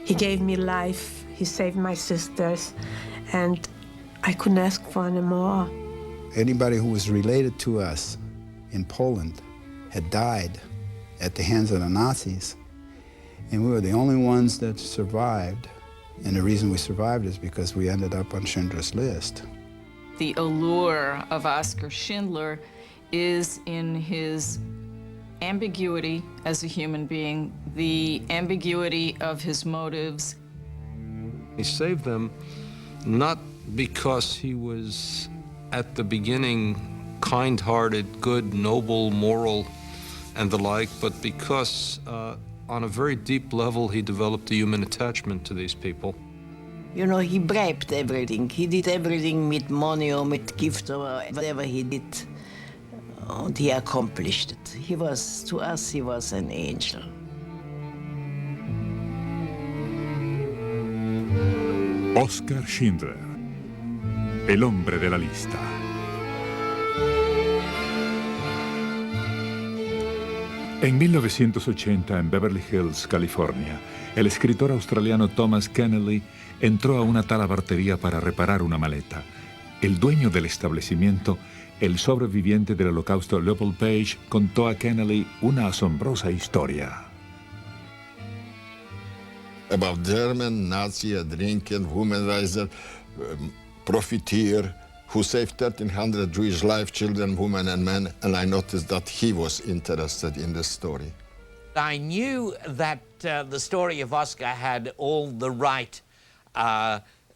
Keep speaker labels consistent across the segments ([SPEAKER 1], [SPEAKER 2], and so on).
[SPEAKER 1] He gave me life, he saved my sisters, and I couldn't ask for any more.
[SPEAKER 2] Anybody who was related to us in Poland had died at the hands of the Nazis, and we were the only ones that survived. And the reason we survived is because we ended up on Schindler's List.
[SPEAKER 3] The allure of Oskar Schindler is in his ambiguity as a human being, the ambiguity of his motives.
[SPEAKER 4] He saved them not because he was at the beginning kind-hearted, good, noble, moral, and the like, but because on a very deep level he developed a human attachment to these people.
[SPEAKER 5] You know, he bribed everything. He did everything with money or with gift or whatever he did. And he accomplished it. He was, to us, he was an angel.
[SPEAKER 6] Oskar Schindler, el hombre de la lista. En 1980, en Beverly Hills, California, el escritor australiano Thomas Keneally entró a una talabartería para reparar una maleta. El dueño del establecimiento, el sobreviviente del Holocausto Leopold Page, contó a Keneally una asombrosa historia.
[SPEAKER 7] About German, Nazi, drinking, womanizer, profiteer, who saved 1,300 Jewish lives, children, women, and men, and I noticed that he was interested in this story.
[SPEAKER 8] I knew that the story of Oskar had all the right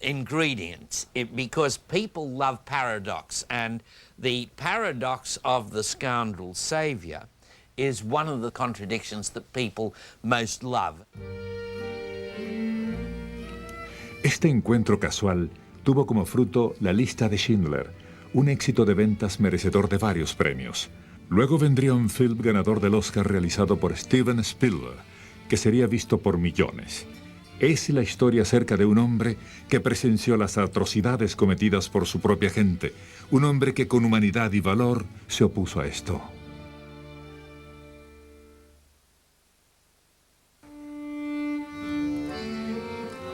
[SPEAKER 8] ingredients because people love paradox, and the paradox of the scoundrel savior is one of the contradictions that people most love.
[SPEAKER 6] Este encuentro casual tuvo como fruto La lista de Schindler, un éxito de ventas merecedor de varios premios. Luego vendría un film ganador del Oscar realizado por Steven Spielberg, que sería visto por millones. Es la historia acerca de un hombre que presenció las atrocidades cometidas por su propia gente, un hombre que con humanidad y valor se opuso a esto.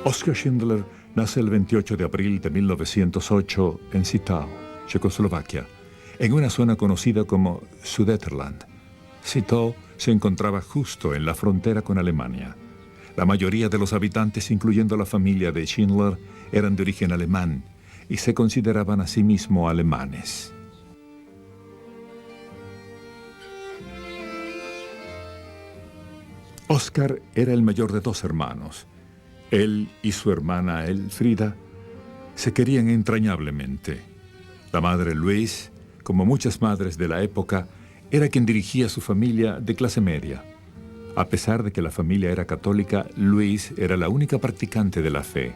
[SPEAKER 6] Oskar Schindler nace el 28 de abril de 1908 en Zittau, Checoslovaquia, en una zona conocida como Sudeterland. Zittau se encontraba justo en la frontera con Alemania. La mayoría de los habitantes, incluyendo la familia de Schindler, eran de origen alemán y se consideraban a sí mismos alemanes. Oskar era el mayor de dos hermanos. Él y su hermana Elfrida se querían entrañablemente. La madre Louise, como muchas madres de la época, era quien dirigía a su familia de clase media. A pesar de que la familia era católica, Louise era la única practicante de la fe.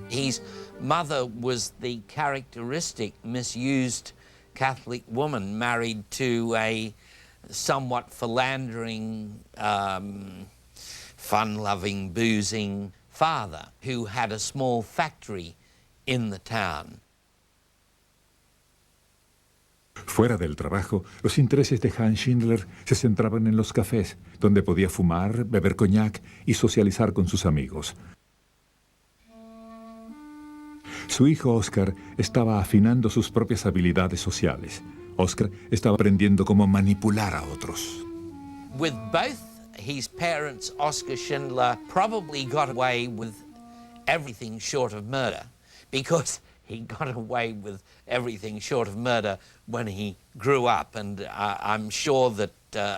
[SPEAKER 8] His mother was the characteristic misused Catholic woman married to a somewhat philandering, fun-loving, boozing father who had a small factory in the town.
[SPEAKER 6] Fuera del trabajo, los intereses de Hans Schindler se centraban en los cafés, donde podía fumar, beber coñac y socializar con sus amigos. Su hijo Oskar estaba afinando sus propias habilidades sociales. Oskar estaba aprendiendo cómo manipular a otros.
[SPEAKER 8] With both his parents, Oskar Schindler probably got away with everything short of murder, because he got away with everything short of murder when he grew up, and I'm sure that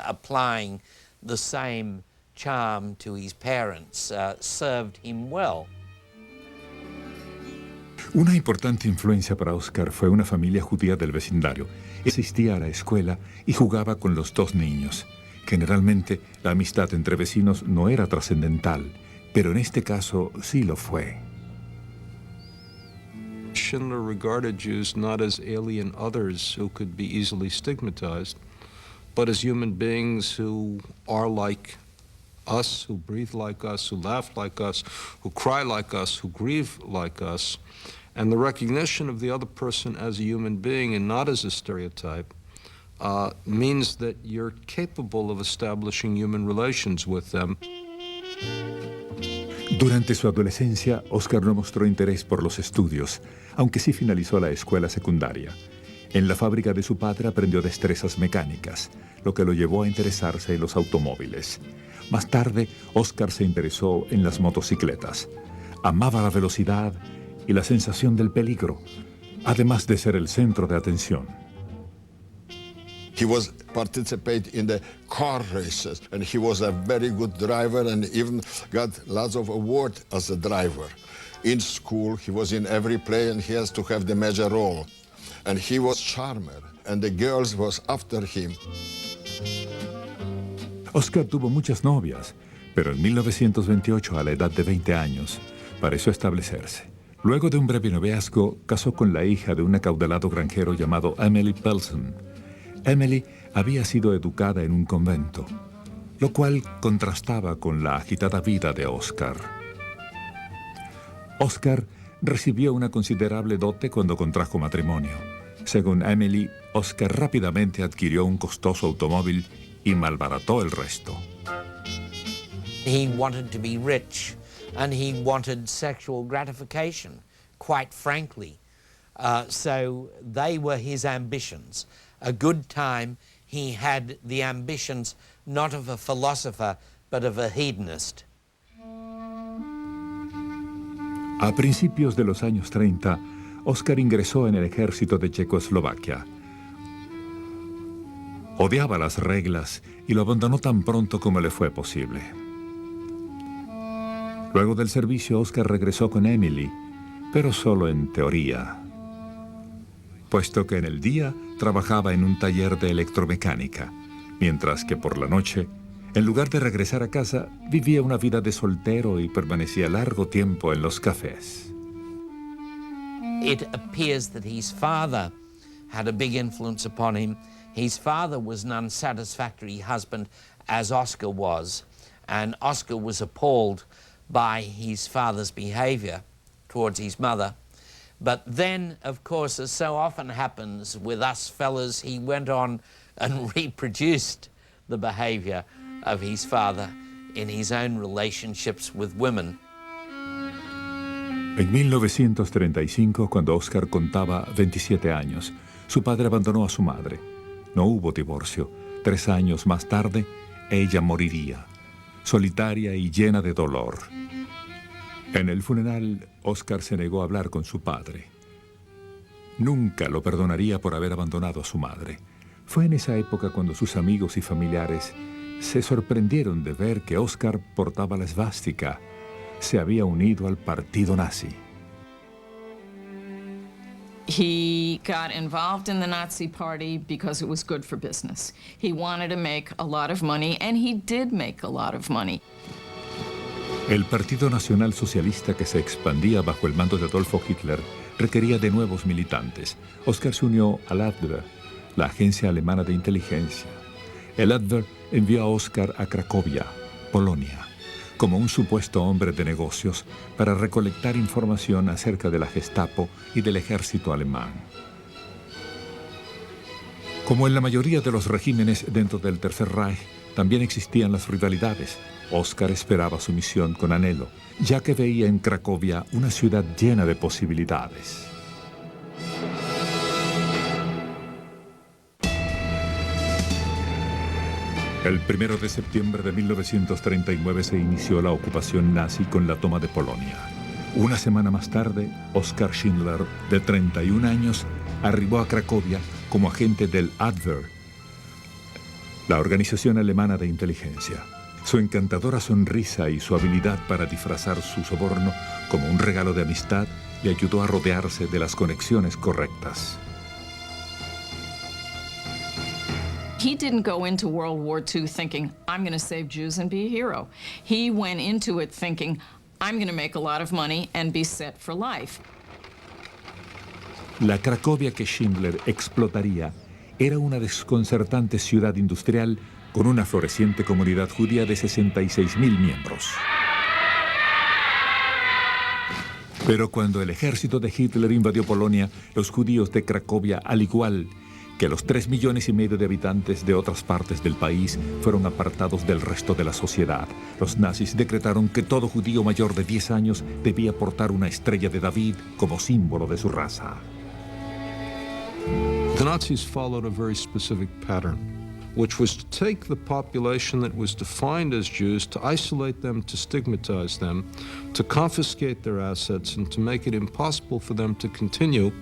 [SPEAKER 8] applying the same charm to his parents served him well.
[SPEAKER 6] Una importante influencia para Oskar fue una familia judía del vecindario. Asistía a la escuela y jugaba con los dos niños. Generalmente, la amistad entre vecinos no era trascendental, pero en este caso sí lo fue.
[SPEAKER 4] Schindler regarded Jews not as alien others who could be easily stigmatized, but as human beings who are like us, who breathe like us, who laugh like us, who cry like us, who grieve like us. And the recognition of the other person as a human being and not as a stereotype means that you're capable of establishing human relations with them.
[SPEAKER 6] Durante su adolescencia, Oscar no mostró interés por los estudios, aunque sí finalizó la escuela secundaria. En la fábrica de su padre aprendió destrezas mecánicas, lo que lo llevó a interesarse en los automóviles. Más tarde, Oscar se interesó en las motocicletas. Amaba la velocidad y la sensación del peligro, además de ser el centro de atención.
[SPEAKER 7] He was participate in the car races, and he was a very good driver and even got lots of awards as a driver. In school, he was in every play and he has to have the major role. And he was charmer, and the girls was after him.
[SPEAKER 6] Oscar tuvo muchas novias, pero en 1928, a la edad de 20 años, pareció establecerse. Luego de un breve noviazgo, casó con la hija de un acaudalado granjero llamado Emily Pelson. Emily había sido educada en un convento, lo cual contrastaba con la agitada vida de Oscar. Oscar recibió una considerable dote cuando contrajo matrimonio. Según Emily, Oscar rápidamente adquirió un costoso automóvil y malbarató el resto.
[SPEAKER 8] He wanted to be rich, and he wanted sexual gratification, quite frankly. So they were his ambitions. A good time, he had the ambitions not of a philosopher, but of a hedonist.
[SPEAKER 6] A principios de los años 30, Oscar ingresó en el ejército de Checoslovaquia. Odiaba las reglas y lo abandonó tan pronto como le fue posible. Luego del servicio, Oscar regresó con Emily, pero solo en teoría, puesto que en el día trabajaba en un taller de electromecánica, mientras que por la noche, en lugar de regresar a casa, vivía una vida de soltero y permanecía largo tiempo en los cafés.
[SPEAKER 8] It appears that his father had a big influence upon him. His father was an unsatisfactory husband, as Oscar was, and Oscar was appalled by his father's behavior towards his mother. But then, of course, as so often happens with us fellas, he went on and reproduced the behavior of his father in his own relationships with women.
[SPEAKER 6] En 1935, cuando Oscar contaba 27 años, su padre abandonó a su madre. No hubo divorcio. 3 años más tarde, ella moriría, solitaria y llena de dolor. En el funeral, Oscar se negó a hablar con su padre. Nunca lo perdonaría por haber abandonado a su madre. Fue en esa época cuando sus amigos y familiares se sorprendieron de ver que Oscar portaba la esvástica. Se había unido al partido nazi.
[SPEAKER 3] He got involved in the Nazi Party because it was good for business. He wanted to make a lot of money, and he did make a lot of money.
[SPEAKER 6] El Partido Nacional Socialista, que se expandía bajo el mando de Adolfo Hitler, requería de nuevos militantes. Oscar se unió al Abwehr, la agencia alemana de inteligencia. El Abwehr envió a Oscar a Cracovia, Polonia, como un supuesto hombre de negocios para recolectar información acerca de la Gestapo y del ejército alemán. Como en la mayoría de los regímenes dentro del Tercer Reich, también existían las rivalidades. Oscar esperaba su misión con anhelo, ya que veía en Cracovia una ciudad llena de posibilidades. El 1 de septiembre de 1939 se inició la ocupación nazi con la toma de Polonia. Una semana más tarde, Oskar Schindler, de 31 años, arribó a Cracovia como agente del Abwehr, la organización alemana de inteligencia. Su encantadora sonrisa y su habilidad para disfrazar su soborno como un regalo de amistad le ayudó a rodearse de las conexiones correctas.
[SPEAKER 3] He didn't go into World War II thinking, I'm going to save Jews and be a hero. He went into it thinking, I'm going to make a lot of money and be set for life.
[SPEAKER 6] La Cracovia que Schindler explotaría era una desconcertante ciudad industrial con una floreciente comunidad judía de 66.000 miembros. Pero cuando el ejército de Hitler invadió Polonia, los judíos de Cracovia, al igual que los 3,5 millones de habitantes de otras partes del país, fueron apartados del resto de la sociedad. Los nazis decretaron que todo judío mayor de 10 años debía portar una estrella de David como símbolo de su raza.
[SPEAKER 4] The Nazis followed a very specific pattern, which was to take the population that was defined as Jews, to isolate them, to stigmatize them, to confiscate their assets, and to make it impossible for them to continue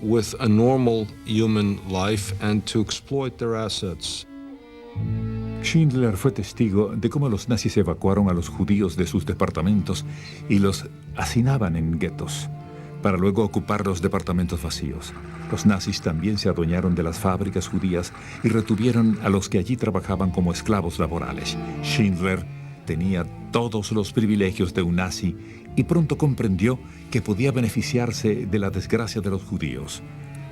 [SPEAKER 4] with a normal human life and to exploit their assets.
[SPEAKER 6] Schindler fue testigo de cómo los nazis evacuaron a los judíos de sus departamentos y los hacinaban en guetos, para luego ocupar los departamentos vacíos. Los nazis también se adueñaron de las fábricas judías y retuvieron a los que allí trabajaban como esclavos laborales. Schindler tenía todos los privilegios de un nazi y pronto comprendió que podía beneficiarse de la desgracia de los judíos.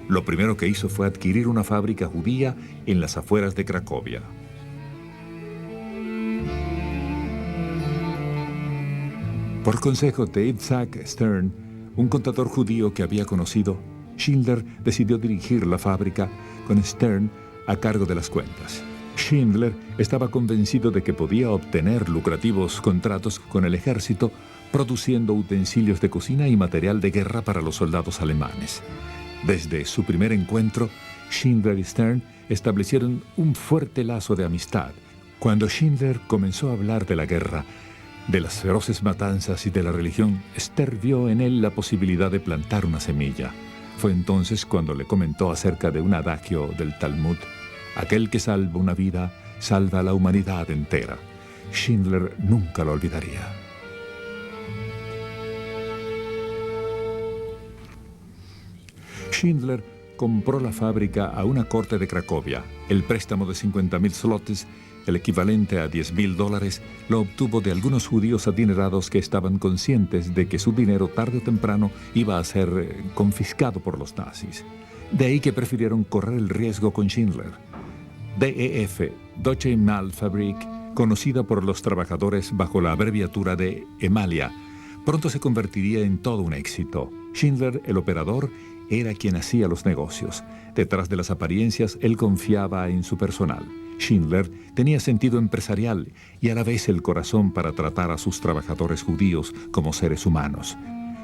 [SPEAKER 6] Lo primero que hizo fue adquirir una fábrica judía en las afueras de Cracovia. Por consejo de Isaac Stern, un contador judío que había conocido, Schindler decidió dirigir la fábrica con Stern a cargo de las cuentas. Schindler estaba convencido de que podía obtener lucrativos contratos con el ejército, produciendo utensilios de cocina y material de guerra para los soldados alemanes. Desde su primer encuentro, Schindler y Stern establecieron un fuerte lazo de amistad. Cuando Schindler comenzó a hablar de la guerra, de las feroces matanzas y de la religión, Stern vio en él la posibilidad de plantar una semilla. Fue entonces cuando le comentó acerca de un adagio del Talmud: aquel que salva una vida, salva a la humanidad entera. Schindler nunca lo olvidaría. Schindler compró la fábrica a una corte de Cracovia. El préstamo de 50.000 zlotys, el equivalente a $10.000, lo obtuvo de algunos judíos adinerados que estaban conscientes de que su dinero tarde o temprano iba a ser confiscado por los nazis. De ahí que prefirieron correr el riesgo con Schindler. DEF, Deutsche Emalfabrik, conocida por los trabajadores bajo la abreviatura de Emalia, pronto se convertiría en todo un éxito. Schindler, el operador, era quien hacía los negocios. Detrás de las apariencias, él confiaba en su personal. Schindler tenía sentido empresarial y a la vez el corazón para tratar a sus trabajadores judíos como seres humanos.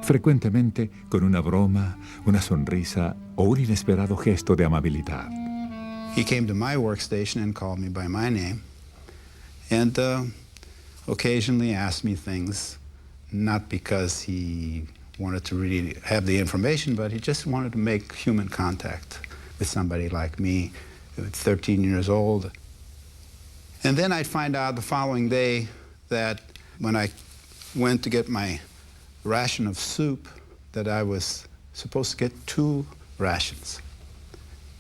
[SPEAKER 6] Frecuentemente con una broma, una sonrisa o un inesperado gesto de amabilidad.
[SPEAKER 2] He came to my workstation and called me by my name, and occasionally asked me things, not because he wanted to really have the information, but he just wanted to make human contact with somebody like me, 13 years old. And then I'd find out the following day that when I went to get my ration of soup, that I was supposed to get 2 rations,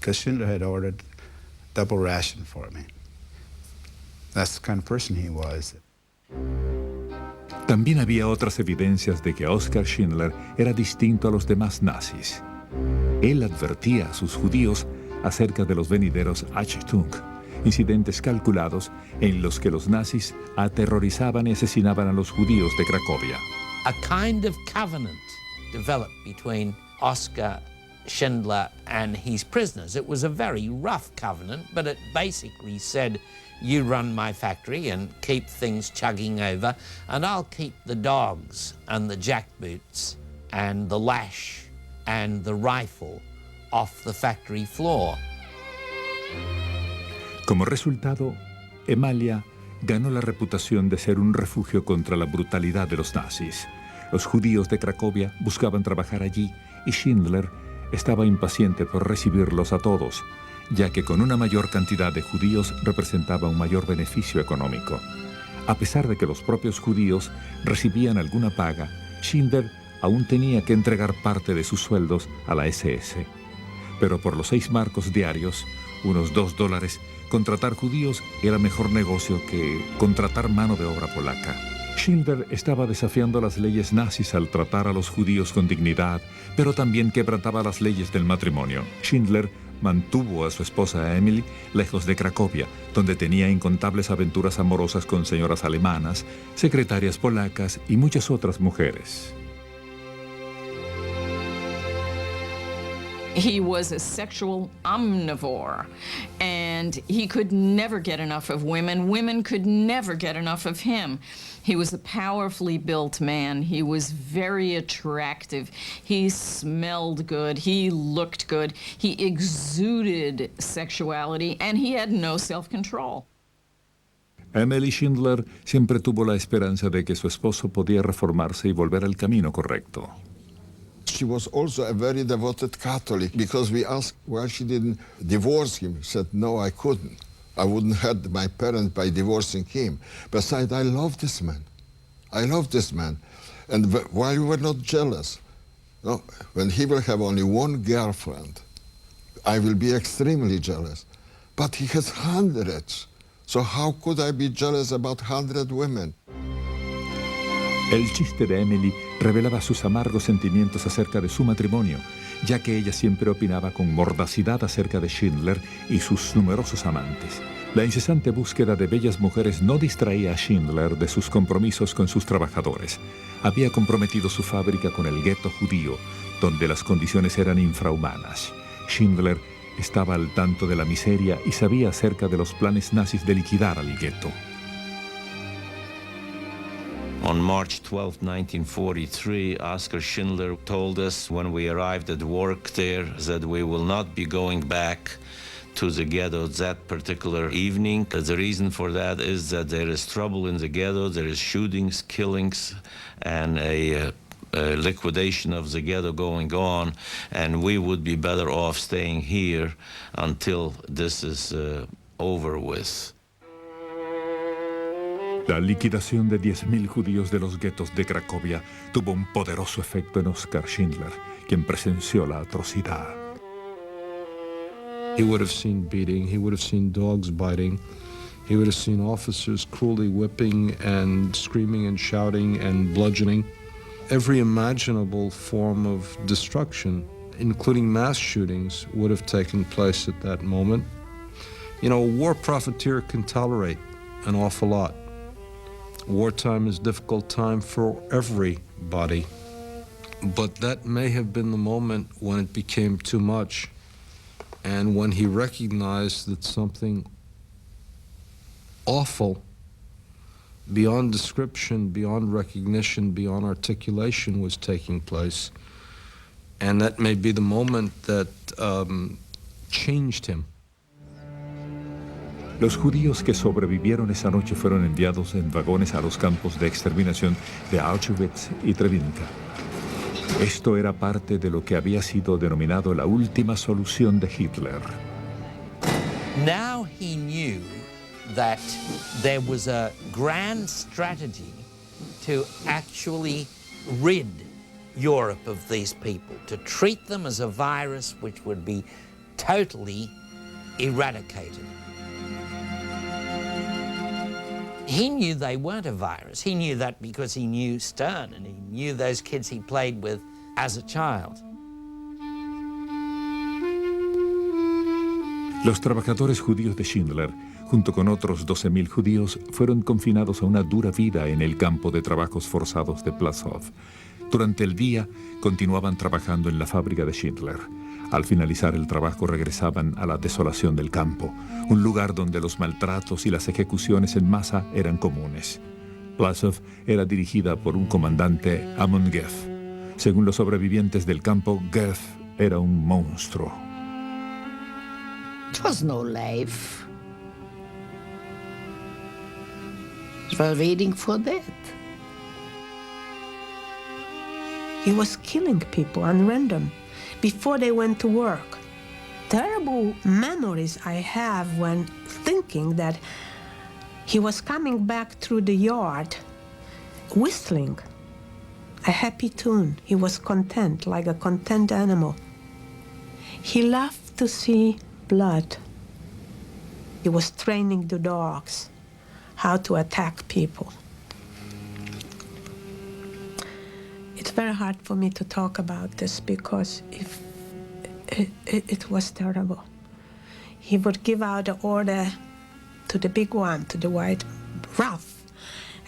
[SPEAKER 2] because Schindler had ordered double ration for me. That's the kind of person he was.
[SPEAKER 6] También había otras evidencias de que Oskar Schindler era distinto a los demás nazis. Él advertía a sus judíos acerca de los venideros Achtung, incidentes calculados en los que los nazis aterrorizaban y asesinaban a los judíos de Cracovia.
[SPEAKER 8] A kind of covenant developed between Oskar Schindler and his prisoners. It was a very rough covenant, but it basically said, you run my factory and keep things chugging over, and I'll keep the dogs and the jackboots and the lash and the rifle off the factory floor.
[SPEAKER 6] Como resultado, Emalia ganó la reputación de ser un refugio contra la brutalidad de los nazis. Los judíos de Cracovia buscaban trabajar allí y Schindler estaba impaciente por recibirlos a todos, ya que con una mayor cantidad de judíos representaba un mayor beneficio económico. A pesar de que los propios judíos recibían alguna paga, Schindler aún tenía que entregar parte de sus sueldos a la SS. Pero por los 6 marcos diarios, unos $2, contratar judíos era mejor negocio que contratar mano de obra polaca. Schindler estaba desafiando las leyes nazis al tratar a los judíos con dignidad, pero también quebrantaba las leyes del matrimonio. Schindler mantuvo a su esposa Emily lejos de Cracovia, donde tenía incontables aventuras amorosas con señoras alemanas, secretarias polacas y muchas otras mujeres.
[SPEAKER 3] He was a sexual omnivore, and he could never get enough of women. Women could never get enough of him. He was a powerfully built man. He was very attractive. He smelled good. He looked good. He exuded sexuality, and he had no self-control.
[SPEAKER 6] Emily Schindler siempre tuvo la esperanza de que su esposo podía reformarse y volver al camino correcto.
[SPEAKER 7] She was also a very devoted Catholic, because we asked why she didn't divorce him. She said, no, I couldn't. I wouldn't hurt my parents by divorcing him. Besides, I love this man. I love this man. And while we were not jealous, no, when he will have only one girlfriend, I will be extremely jealous. But he has hundreds. So how could I be jealous about 100 women?
[SPEAKER 6] El chiste de Emily revelaba sus amargos sentimientos acerca de su matrimonio, ya que ella siempre opinaba con mordacidad acerca de Schindler y sus numerosos amantes. La incesante búsqueda de bellas mujeres no distraía a Schindler de sus compromisos con sus trabajadores. Había comprometido su fábrica con el gueto judío, donde las condiciones eran infrahumanas. Schindler estaba al tanto de la miseria y sabía acerca de los planes nazis de liquidar al gueto.
[SPEAKER 9] On March 12, 1943, Oskar Schindler told us when we arrived at work there that we will not be going back to the ghetto that particular evening. The reason for that is that there is trouble in the ghetto, there is shootings, killings, and a liquidation of the ghetto going on, and we would be better off staying here until this is over with.
[SPEAKER 6] La liquidación de 10.000 judíos de los guetos de Cracovia tuvo un poderoso efecto en Oskar Schindler, quien presenció la atrocidad.
[SPEAKER 4] He would have seen beating, he would have seen dogs biting, he would have seen officers cruelly whipping and screaming and shouting and bludgeoning. Every imaginable form of destruction, including mass shootings, would have taken place at that moment. You know, a war profiteer can tolerate an awful lot. Wartime is a difficult time for everybody, but that may have been the moment when it became too much, and when he recognized that something awful, beyond description, beyond recognition, beyond articulation was taking place, and that may be the moment that changed him.
[SPEAKER 6] Los judíos que sobrevivieron esa noche fueron enviados en vagones a los campos de exterminación de Auschwitz y Treblinka. Esto era parte de lo que había sido denominado la última solución de Hitler.
[SPEAKER 8] Now he knew that there was a grand strategy to actually rid Europe of these people, to treat them as a virus which would be totally eradicated. He knew they weren't a virus. He knew that because he knew Stern and he knew those kids he played with as a child.
[SPEAKER 6] Los trabajadores judíos de Schindler, junto con otros 12.000 judíos, fueron confinados a una dura vida en el campo de trabajos forzados de Plaszow. Durante el día, continuaban trabajando en la fábrica de Schindler. Al finalizar el trabajo regresaban a la desolación del campo, un lugar donde los maltratos y las ejecuciones en masa eran comunes. Plaszow era dirigida por un comandante, Amon Goeth. Según los sobrevivientes del campo, Goeth era un monstruo.
[SPEAKER 5] It was no life. It was waiting for death.
[SPEAKER 1] He was killing people on random before they went to work. Terrible memories I have when thinking that he was coming back through the yard, whistling a happy tune. He was content, like a content animal. He loved to see blood. He was training the dogs how to attack people. It's very hard for me to talk about this because It was terrible. He would give out the order to the big one, to the white rough,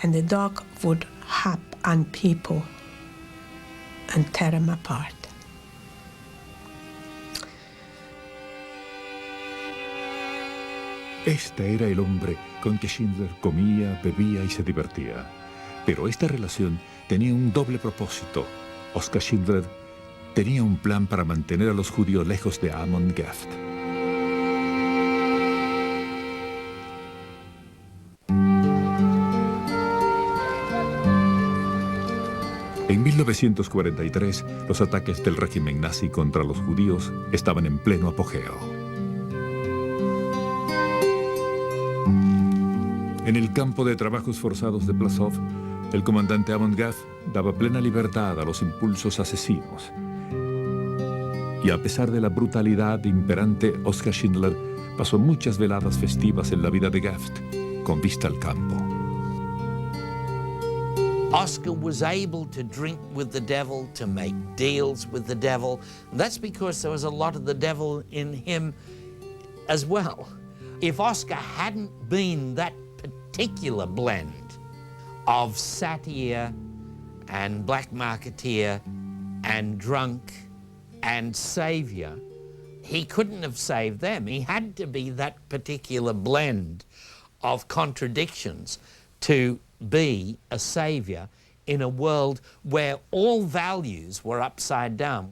[SPEAKER 1] and the dog would hop on people and tear them apart.
[SPEAKER 6] Este era el hombre con que Schindler comía, bebía y se divertía. Pero esta relación tenía un doble propósito. Oskar Schindler tenía un plan para mantener a los judíos lejos de Amon Geft. En 1943, los ataques del régimen nazi contra los judíos estaban en pleno apogeo. En el campo de trabajos forzados de Plaszow, el comandante Amon Geft daba plena libertad a los impulsos asesinos. Y a pesar de la brutalidad imperante, Oskar Schindler pasó muchas veladas festivas en la vida de Geft, con vista al campo.
[SPEAKER 8] Oskar was able to drink with the devil, to make deals with the devil. That's because there was a lot of the devil in him as well. If Oskar hadn't been that particular blend of satyr and black marketeer and drunk and savior, he couldn't have saved them. He had to be that particular blend of contradictions to be a savior in a world where all values were upside down.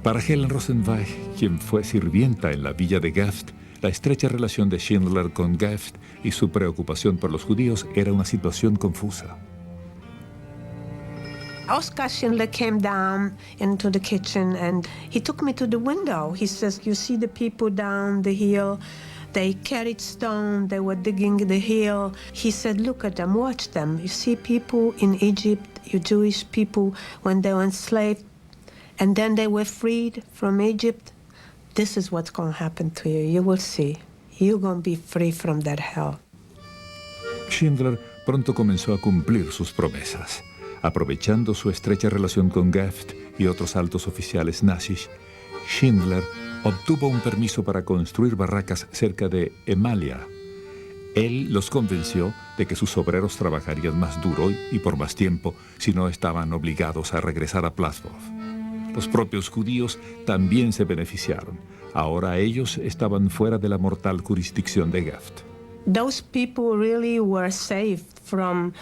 [SPEAKER 6] Para Helen Rosenweig, quien fue sirvienta en la villa de Geft, la estrecha relación de Schindler con Geft y su preocupación por los judíos era una situación confusa.
[SPEAKER 1] Oskar Schindler came down into the kitchen and he took me to the window. He says, "You see the people down the hill? They carried stone, they were digging the hill." He said, "Look at them, watch them. You see people in Egypt, you Jewish people, when they were enslaved, and then they were freed from Egypt. This is what's going to happen to you. You will see. You're going to be free from that hell."
[SPEAKER 6] Schindler pronto comenzó a cumplir sus promesas. Aprovechando su estrecha relación con Geft y otros altos oficiales nazis, Schindler obtuvo un permiso para construir barracas cerca de Emalia. Él los convenció de que sus obreros trabajarían más duro y por más tiempo si no estaban obligados a regresar a Plaszow. Los propios judíos también se beneficiaron. Ahora ellos estaban fuera de la mortal jurisdicción de Geft.
[SPEAKER 1] Those people really were saved from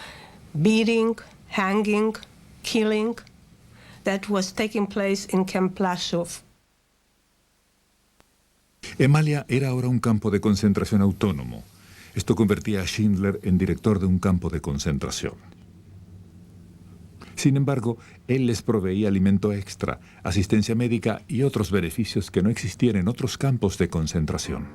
[SPEAKER 1] beating, hanging, killing that was taking place in Camp Plaszow.
[SPEAKER 6] Emalia era ahora un campo de concentración autónomo. Esto convertía a Schindler en director de un campo de concentración. Sin embargo, él les proveía alimento extra, asistencia médica y otros beneficios que no existían en otros campos de concentración.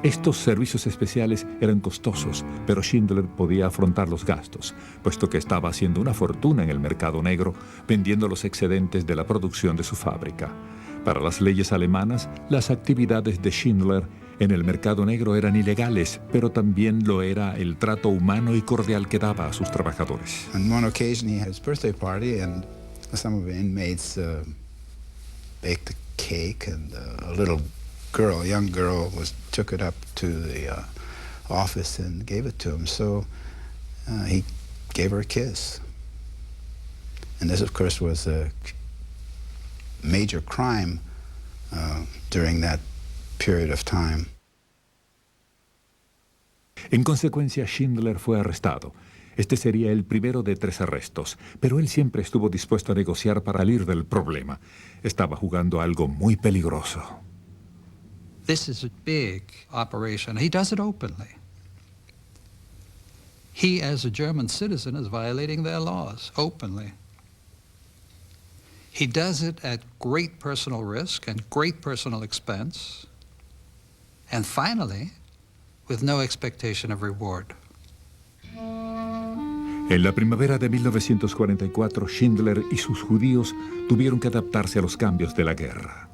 [SPEAKER 6] Estos servicios especiales eran costosos, pero Schindler podía afrontar los gastos, puesto que estaba haciendo una fortuna en el mercado negro vendiendo los excedentes de la producción de su fábrica. Para las leyes alemanas, las actividades de Schindler en el mercado negro eran ilegales, pero también lo era el trato humano y cordial que daba a sus trabajadores.
[SPEAKER 2] On one occasion, he had his birthday party, and some of the inmates baked a cake, and a little girl, a young girl, took it up to the office and gave it to him. So he gave her a kiss. And this, of course, was a major crime during that period of time.
[SPEAKER 6] En consecuencia, Schindler fue arrestado. Este sería el primero de 3 arrestos, pero él siempre estuvo dispuesto a negociar para salir del problema. Estaba jugando algo muy peligroso.
[SPEAKER 10] This is a big operation. He does it openly. He, as a German citizen, is violating their laws openly. He does it at great personal risk and great personal expense, and finally, with no expectation of reward.
[SPEAKER 6] En la primavera de 1944, Schindler y sus judíos tuvieron que adaptarse a los cambios de la guerra.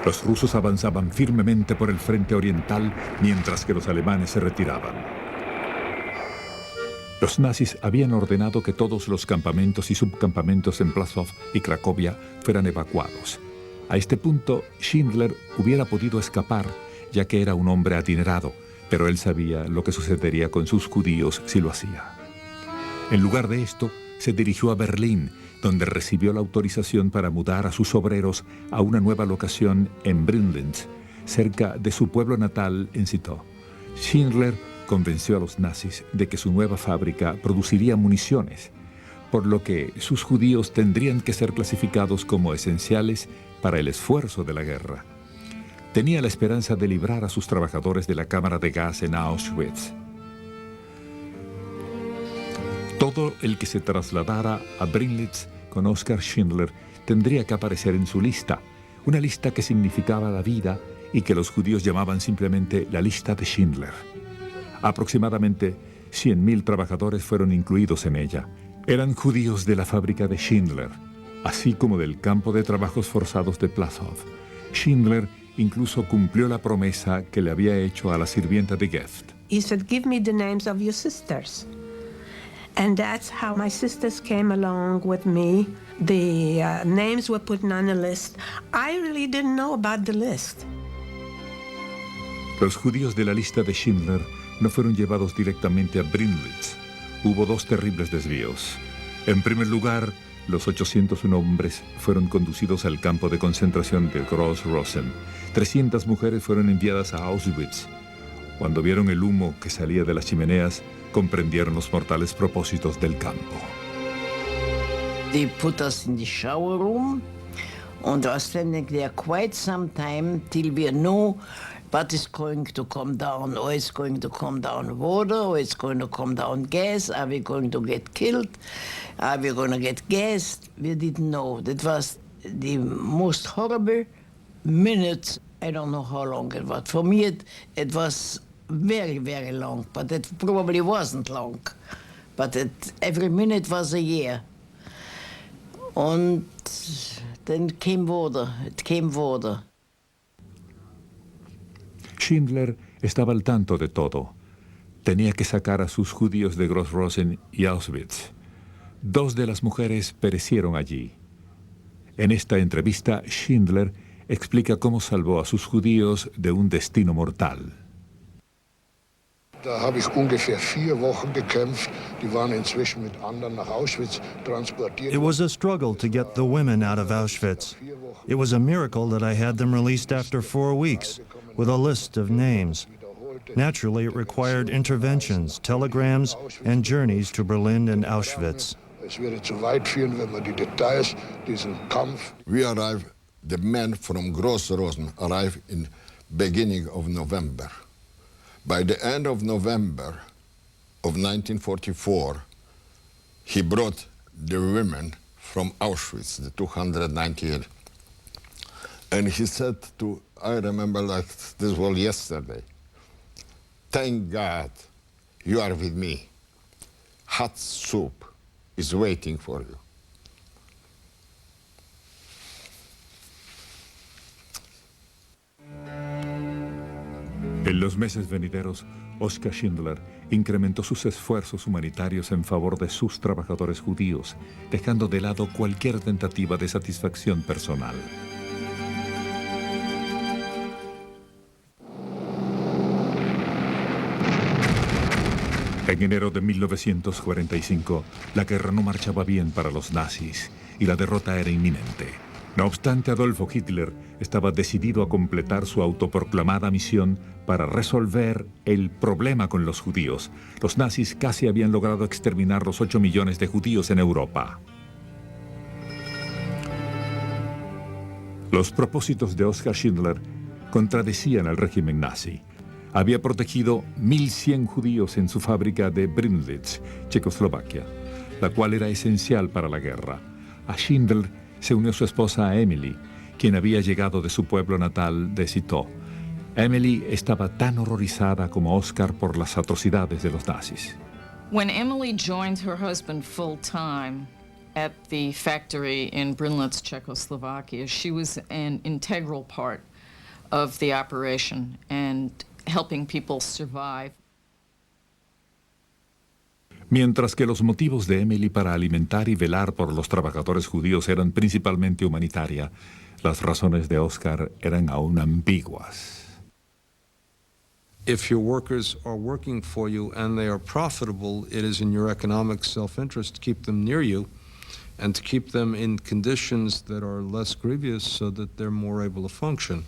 [SPEAKER 6] Los rusos avanzaban firmemente por el frente oriental, mientras que los alemanes se retiraban. Los nazis habían ordenado que todos los campamentos y subcampamentos en Plaszow y Cracovia fueran evacuados. A este punto, Schindler hubiera podido escapar, ya que era un hombre adinerado, pero él sabía lo que sucedería con sus judíos si lo hacía. En lugar de esto, se dirigió a Berlín, donde recibió la autorización para mudar a sus obreros a una nueva locación en Brinnlitz, cerca de su pueblo natal en Citeaux. Schindler convenció a los nazis de que su nueva fábrica produciría municiones, por lo que sus judíos tendrían que ser clasificados como esenciales para el esfuerzo de la guerra. Tenía la esperanza de librar a sus trabajadores de la cámara de gas en Auschwitz. Todo el que se trasladara a Brinnlitz con Oskar Schindler tendría que aparecer en su lista, una lista que significaba la vida y que los judíos llamaban simplemente la lista de Schindler. Aproximadamente 100.000 trabajadores fueron incluidos en ella. Eran judíos de la fábrica de Schindler, así como del campo de trabajos forzados de Plaszow. Schindler incluso cumplió la promesa que le había hecho a la sirvienta de Geft.
[SPEAKER 1] He said, "Give me the names of your sisters." And that's how my sisters came along with me. The names were put on a list. I really didn't know about the list.
[SPEAKER 6] Los judíos de la lista de Schindler no fueron llevados directamente a Brinnlitz. Hubo dos terribles desvíos. En primer lugar, los 801 hombres fueron conducidos al campo de concentración de Gross-Rosen. 300 mujeres fueron enviadas a Auschwitz. Cuando vieron el humo que salía de las chimeneas, comprendieron los mortales propósitos del campo.
[SPEAKER 5] They put us in the shower room and I was standing there quite some time till we knew what is going to come down, or it's going to come down water, or it's going to come down gas. Are we going to get killed? Are we going to get gassed? We didn't know. That was the most horrible minutes. I don't know how long it was. For me, it was very, very long, but it probably wasn't long. But every minute was a year. And then came water. It came water.
[SPEAKER 6] Schindler estaba al tanto de todo. Tenía que sacar a sus judíos de Gross-Rosen y Auschwitz. 2 de las mujeres perecieron allí. En esta entrevista, Schindler explica cómo salvó a sus judíos de un destino mortal.
[SPEAKER 11] Da habe ich ungefähr 4 Wochen gekämpft. Die waren inzwischen mit anderen nach Auschwitz transportiert.
[SPEAKER 12] It was a struggle to get the women out of Auschwitz. It was a miracle that I had them released after 4 weeks, with a list of names. Naturally, it required interventions, telegrams, and journeys to Berlin and Auschwitz.
[SPEAKER 11] Es würde zu weit führen, wenn man die Details diesen Kampf.
[SPEAKER 7] We arrived, the men from Gross-Rosen arrived in beginning of November. By the end of November of 1944, he brought the women from Auschwitz, the 298. And he said to, I remember like this was yesterday, thank God you are with me. Hot soup is waiting for you.
[SPEAKER 6] En los meses venideros, Oskar Schindler incrementó sus esfuerzos humanitarios en favor de sus trabajadores judíos, dejando de lado cualquier tentativa de satisfacción personal. En enero de 1945, la guerra no marchaba bien para los nazis y la derrota era inminente. No obstante, Adolfo Hitler estaba decidido a completar su autoproclamada misión para resolver el problema con los judíos. Los nazis casi habían logrado exterminar los 8 millones de judíos en Europa. Los propósitos de Oskar Schindler contradecían al régimen nazi. Había protegido 1.100 judíos en su fábrica de Brinnlitz, Checoslovaquia, la cual era esencial para la guerra. A Schindler se unió su esposa Emily, quien había llegado de su pueblo natal de Citeaux. Emily estaba tan horrorizada como Oskar por las atrocidades de los nazis.
[SPEAKER 3] When Emily joined her husband full-time at the factory in Brinnlitz, Czechoslovakia, she was an integral part of the operation and helping people survive.
[SPEAKER 6] Mientras que los motivos de Emily para alimentar y velar por los trabajadores judíos eran principalmente humanitaria, las razones de Oscar eran aún ambiguas.
[SPEAKER 4] If your workers are working for you and they are profitable, it is in your economic self-interest to keep them near you and to keep them in conditions that are less grievous so that they're more able to function.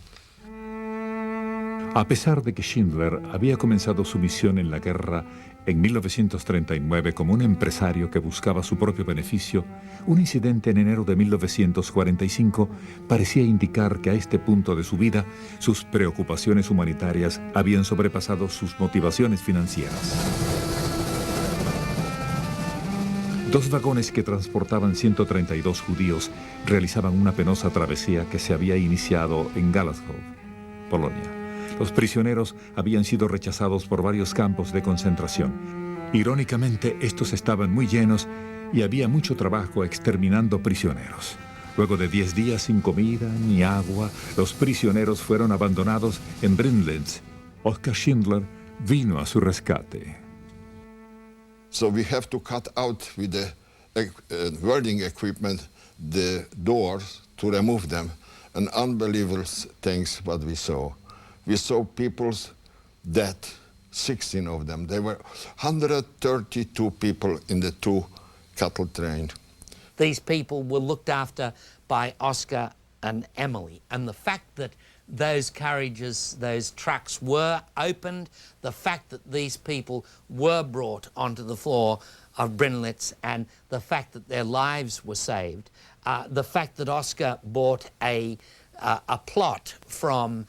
[SPEAKER 6] A pesar de que Schindler había comenzado su misión en la guerra en 1939 como un empresario que buscaba su propio beneficio, un incidente en enero de 1945 parecía indicar que a este punto de su vida sus preocupaciones humanitarias habían sobrepasado sus motivaciones financieras. 2 vagones que transportaban 132 judíos realizaban una penosa travesía que se había iniciado en Galatzów, Polonia. Los prisioneros habían sido rechazados por varios campos de concentración. Irónicamente, estos estaban muy llenos y había mucho trabajo exterminando prisioneros. Luego de 10 días sin comida ni agua, los prisioneros fueron abandonados en Brindlitz. Oskar Schindler vino a su rescate.
[SPEAKER 7] So we have to cut out with the welding equipment the doors to remove them. And unbelievable things what we saw. We saw people's dead, 16 of them. There were 132 people in the 2 cattle train.
[SPEAKER 8] These people were looked after by Oscar and Emily. And the fact that those carriages, those trucks were opened, the fact that these people were brought onto the floor of Brindlitz, and the fact that their lives were saved, the fact that Oscar bought a plot from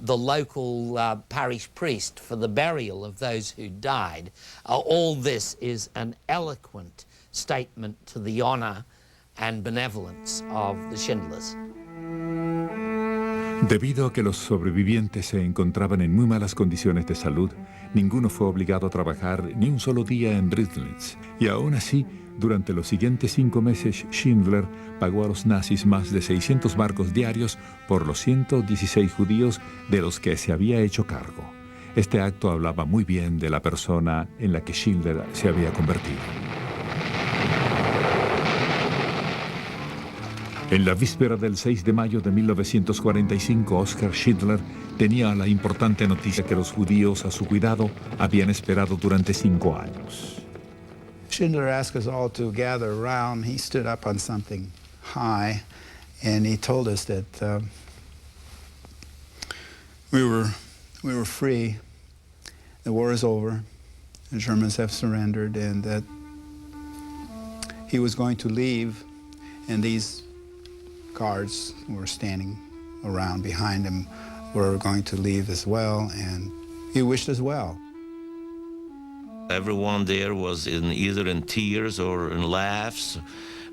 [SPEAKER 8] the local parish priest for the burial of those who died. All this is an eloquent statement to the honor and benevolence of the Schindlers.
[SPEAKER 6] Debido a que los sobrevivientes se encontraban en muy malas condiciones de salud, ninguno fue obligado a trabajar ni un solo día en Brindlitz. Y aún así, durante los siguientes 5 meses, Schindler pagó a los nazis más de 600 marcos diarios por los 116 judíos de los que se había hecho cargo. Este acto hablaba muy bien de la persona en la que Schindler se había convertido. En la víspera del 6 de mayo de 1945, Oskar Schindler tenía la importante noticia que los judíos a su cuidado habían esperado durante 5 años.
[SPEAKER 2] Schindler asked us all to gather around. He stood up on something high, and he told us that we were free. The war is over. The Germans have surrendered, and that he was going to leave, and these guards who were standing around behind him were going to leave as well, and he wished us well.
[SPEAKER 9] Everyone there was either in tears or in laughs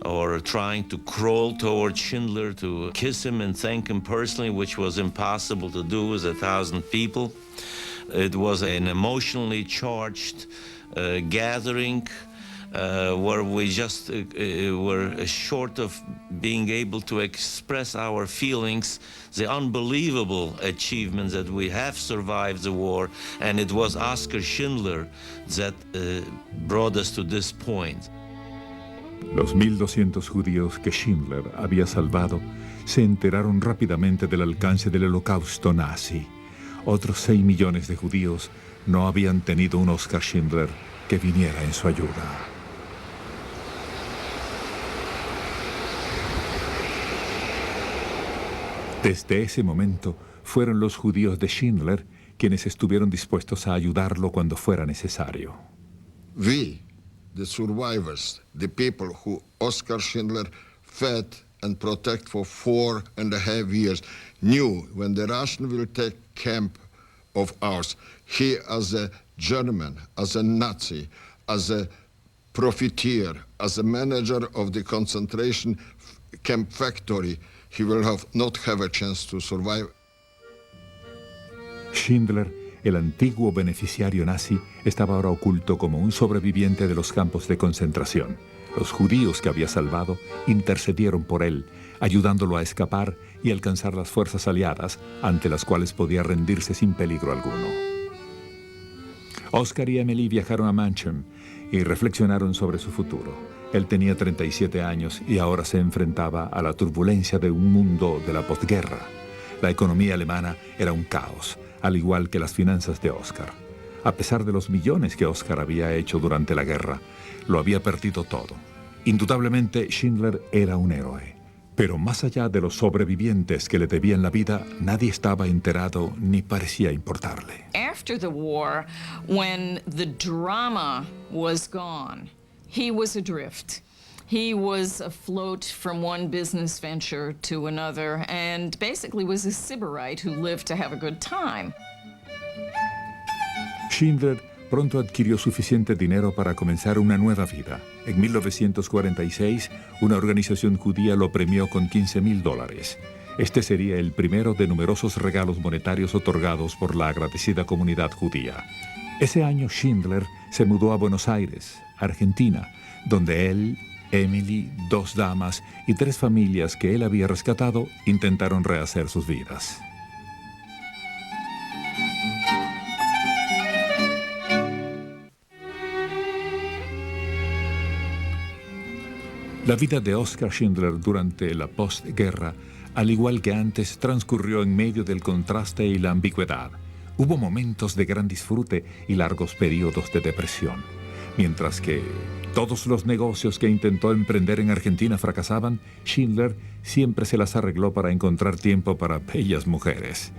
[SPEAKER 9] or trying to crawl towards Schindler to kiss him and thank him personally, which was impossible to do with 1,000 people. It was an emotionally charged gathering where we just were short of being able to express our feelings, the unbelievable achievements that we have survived the war, and it was Oskar Schindler that brought us to this point.
[SPEAKER 6] Los 1,200 judíos que Schindler había salvado se enteraron rápidamente del alcance del holocausto nazi. Otros 6 millones de judíos no habían tenido un Oskar Schindler que viniera en su ayuda. Desde ese momento, fueron los judíos de Schindler quienes estuvieron dispuestos a ayudarlo cuando fuera necesario.
[SPEAKER 7] We, the survivors, the people who Oskar Schindler fed and protected for 4.5 years, knew when the Russian will take camp of ours, he as a German, as a Nazi, as a profiteer, as a manager of the concentration camp factory, he will not have a chance to survive.
[SPEAKER 6] Schindler, el antiguo beneficiario nazi, estaba ahora oculto como un sobreviviente de los campos de concentración. Los judíos que había salvado intercedieron por él, ayudándolo a escapar y alcanzar las fuerzas aliadas, ante las cuales podía rendirse sin peligro alguno. Oskar y Emily viajaron a Mannheim y reflexionaron sobre su futuro. Él tenía 37 años y ahora se enfrentaba a la turbulencia de un mundo de la posguerra. La economía alemana era un caos, al igual que las finanzas de Oscar. A pesar de los millones que Oscar había hecho durante la guerra, lo había perdido todo. Indudablemente, Schindler era un héroe. Pero más allá de los sobrevivientes que le debían la vida, nadie estaba enterado ni parecía importarle.
[SPEAKER 3] After the war, when the drama was gone, he was adrift. He was afloat from one business venture to another and basically was a sybarite who lived to have a good time.
[SPEAKER 6] Schindler pronto adquirió suficiente dinero para comenzar una nueva vida. En 1946, una organización judía lo premió con $15,000. Este sería el primero de numerosos regalos monetarios otorgados por la agradecida comunidad judía. Ese año Schindler se mudó a Buenos Aires, Argentina, donde él, Emily, 2 damas y 3 familias que él había rescatado intentaron rehacer sus vidas. La vida de Oskar Schindler durante la postguerra, al igual que antes, transcurrió en medio del contraste y la ambigüedad. Hubo momentos de gran disfrute y largos periodos de depresión. Mientras que todos los negocios que intentó emprender en Argentina fracasaban, Schindler siempre se las arregló para encontrar tiempo para bellas mujeres.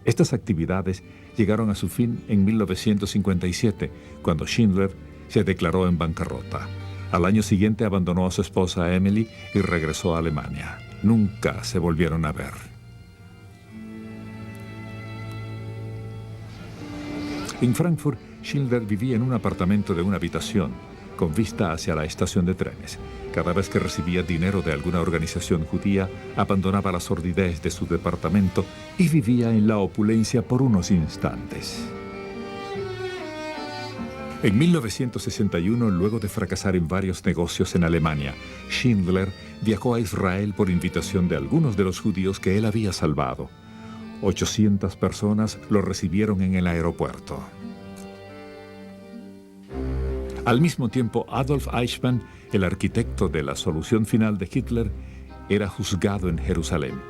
[SPEAKER 6] Estas actividades llegaron a su fin en 1957, cuando Schindler se declaró en bancarrota. Al año siguiente abandonó a su esposa Emily y regresó a Alemania. Nunca se volvieron a ver. En Frankfurt, Schindler vivía en un apartamento de una habitación, con vista hacia la estación de trenes. Cada vez que recibía dinero de alguna organización judía, abandonaba la sordidez de su departamento y vivía en la opulencia por unos instantes. En 1961, luego de fracasar en varios negocios en Alemania, Schindler viajó a Israel por invitación de algunos de los judíos que él había salvado. 800 personas lo recibieron en el aeropuerto. Al mismo tiempo, Adolf Eichmann, el arquitecto de la solución final de Hitler, era juzgado en Jerusalén.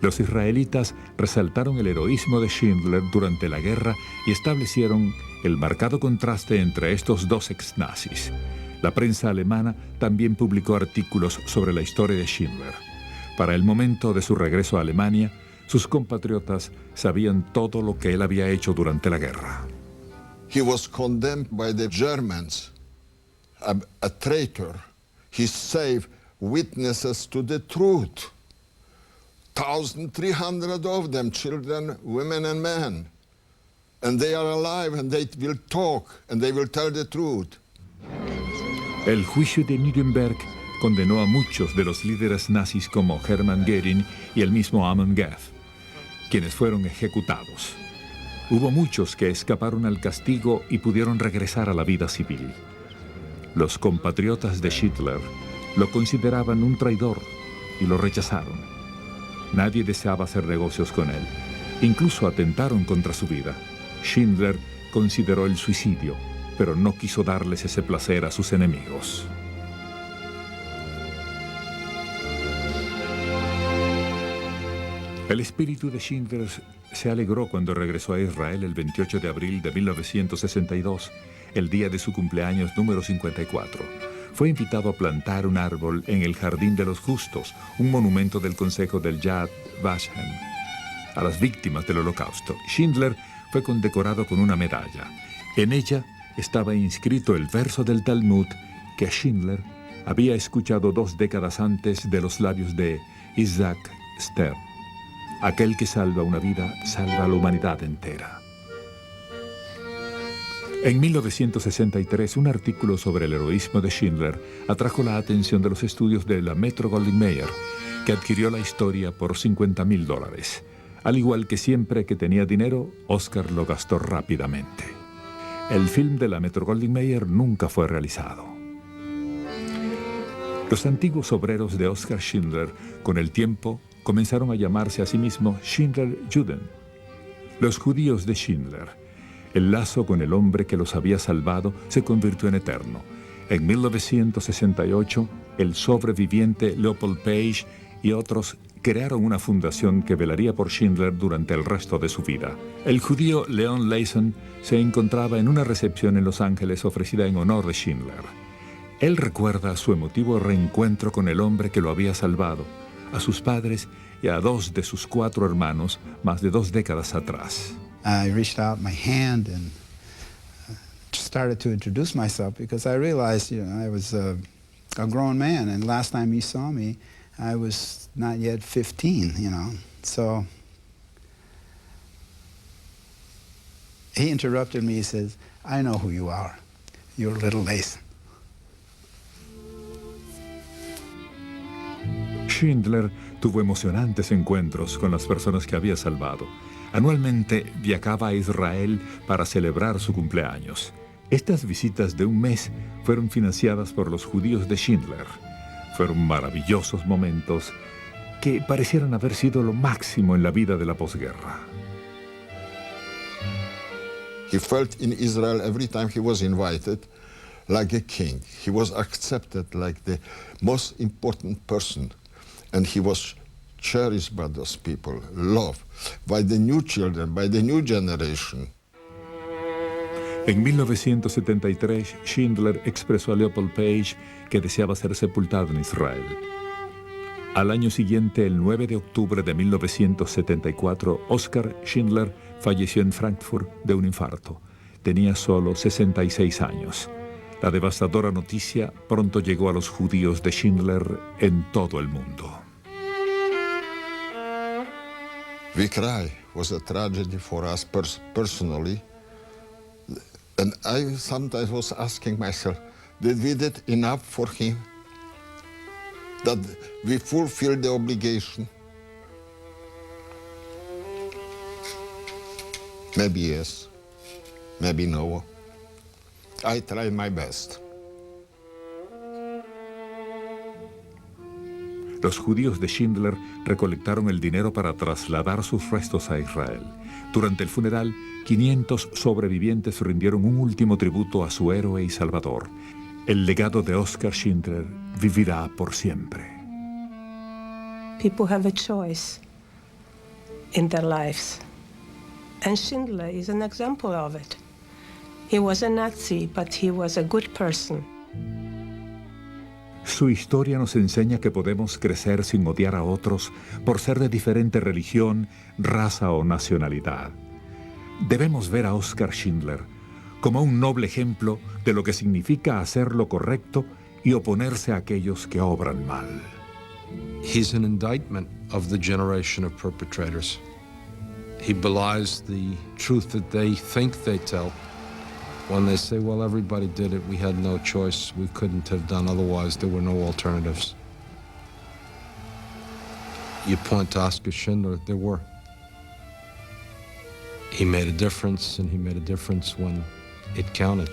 [SPEAKER 6] Los israelitas resaltaron el heroísmo de Schindler durante la guerra y establecieron el marcado contraste entre estos 2 ex-nazis. La prensa alemana también publicó artículos sobre la historia de Schindler. Para el momento de su regreso a Alemania, sus compatriotas sabían todo lo que él había hecho durante la guerra.
[SPEAKER 7] He was condemned by the Germans, a traitor. He saved witnesses to the truth. 1,300 of them, children, women and men. And they are alive and they will talk and they will tell the truth.
[SPEAKER 6] El juicio de Nuremberg condenó a muchos de los líderes nazis como Hermann Göring y el mismo Amon Göth, quienes fueron ejecutados. Hubo muchos que escaparon al castigo y pudieron regresar a la vida civil. Los compatriotas de Schindler lo consideraban un traidor y lo rechazaron. Nadie deseaba hacer negocios con él. Incluso atentaron contra su vida. Schindler consideró el suicidio, pero no quiso darles ese placer a sus enemigos. El espíritu de Schindler se alegró cuando regresó a Israel el 28 de abril de 1962, el día de su cumpleaños número 54. Fue invitado a plantar un árbol en el Jardín de los Justos, un monumento del Consejo del Yad Vashem, a las víctimas del Holocausto. Schindler fue condecorado con una medalla. En ella estaba inscrito el verso del Talmud que Schindler había escuchado 2 décadas antes de los labios de Isaac Stern. Aquel que salva una vida, salva a la humanidad entera. En 1963, un artículo sobre el heroísmo de Schindler atrajo la atención de los estudios de la Metro-Goldwyn-Mayer, que adquirió la historia por $50,000. Al igual que siempre que tenía dinero, Oscar lo gastó rápidamente. El film de la Metro-Goldwyn-Mayer nunca fue realizado. Los antiguos obreros de Oskar Schindler, con el tiempo, comenzaron a llamarse a sí mismos Schindler-Juden, los judíos de Schindler. El lazo con el hombre que los había salvado se convirtió en eterno. En 1968, el sobreviviente Leopold Page y otros crearon una fundación que velaría por Schindler durante el resto de su vida. El judío Leon Leyson se encontraba en una recepción en Los Ángeles ofrecida en honor de Schindler. Él recuerda su emotivo reencuentro con el hombre que lo había salvado, a sus padres y a 2 de sus 4 hermanos más de 2 décadas atrás.
[SPEAKER 2] I reached out my hand and started to introduce myself because I realized, I was a grown man, and last time he saw me, I was not yet 15, So he interrupted me. He says, "I know who you are. You're little Leyson."
[SPEAKER 6] Schindler tuvo emocionantes encuentros con las personas que había salvado. Anualmente viajaba a Israel para celebrar su cumpleaños. Estas visitas de un mes fueron financiadas por los judíos de Schindler. Fueron maravillosos momentos que parecieran haber sido lo máximo en la vida de la posguerra.
[SPEAKER 7] He felt in Israel every time he was invited like a king. He was accepted like the most important person, and he was cherished by those people, loved by the new children, by the new generation.
[SPEAKER 6] En 1973, Schindler expresó a Leopold Page que deseaba ser sepultado en Israel. Al año siguiente, el 9 de octubre de 1974, Oskar Schindler falleció en Frankfurt de un infarto. Tenía solo 66 años. La devastadora noticia pronto llegó a los judíos de Schindler en todo el mundo.
[SPEAKER 7] We cry. It was a tragedy for us personally. And I sometimes was asking myself, did we did enough for him? That we fulfilled the obligation? Maybe yes, maybe no. I tried my best.
[SPEAKER 6] Los judíos de Schindler recolectaron el dinero para trasladar sus restos a Israel. Durante el funeral, 500 sobrevivientes rindieron un último tributo a su héroe y salvador. El legado de Oskar Schindler vivirá por siempre.
[SPEAKER 1] People have a choice in their lives. And Schindler is an example of it. He was a Nazi, but he was a good person.
[SPEAKER 6] Su historia nos enseña que podemos crecer sin odiar a otros por ser de diferente religión, raza o nacionalidad. Debemos ver a Oskar Schindler como un noble ejemplo de lo que significa hacer lo correcto y oponerse a aquellos que obran mal.
[SPEAKER 4] He's an indictment of the generation of perpetrators. He belies the truth that they think they tell. When they say, well, everybody did it, we had no choice, we couldn't have done otherwise, there were no alternatives. You point to Oskar Schindler, there were. He made a difference, and he made a difference when it counted.